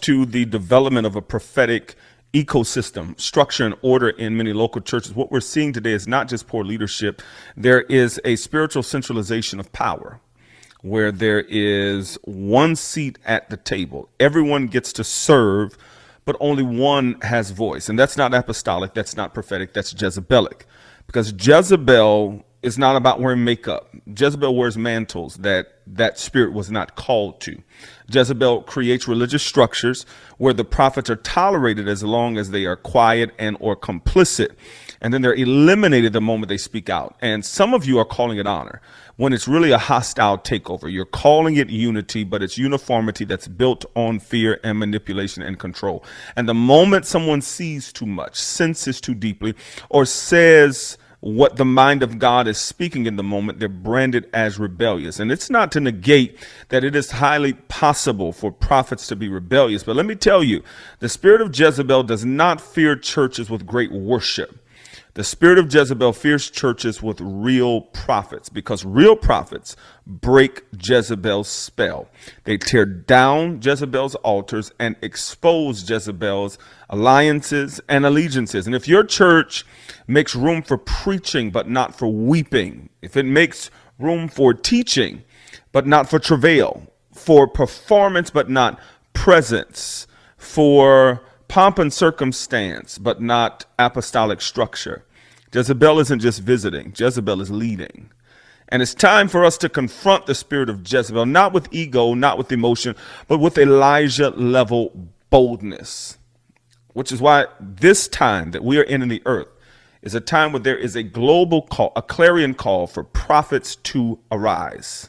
to the development of a prophetic ecosystem, structure, and order in many local churches, what we're seeing today is not just poor leadership. There is a spiritual centralization of power where there is one seat at the table. Everyone gets to serve, but only one has voice. And that's not apostolic. That's not prophetic. That's Jezebelic. Because Jezebel is not about wearing makeup. Jezebel wears mantles that spirit was not called to. Jezebel creates religious structures where the prophets are tolerated as long as they are quiet and or complicit. And then they're eliminated the moment they speak out. And some of you are calling it honor when it's really a hostile takeover. You're calling it unity, but it's uniformity that's built on fear and manipulation and control. And the moment someone sees too much, senses too deeply, or says what the mind of God is speaking in the moment, they're branded as rebellious. And it's not to negate that it is highly possible for prophets to be rebellious. But let me tell you, the spirit of Jezebel does not fear churches with great worship. The spirit of Jezebel fears churches with real prophets, because real prophets break Jezebel's spell. They tear down Jezebel's altars and expose Jezebel's alliances and allegiances. And if your church makes room for preaching but not for weeping, if it makes room for teaching but not for travail, for performance but not presence, for pomp and circumstance but not apostolic structure, Jezebel isn't just visiting. Jezebel is leading. And it's time for us to confront the spirit of Jezebel, not with ego, not with emotion, but with Elijah level boldness, which is why this time that we are in the earth is a time where there is a global call, a clarion call for prophets to arise.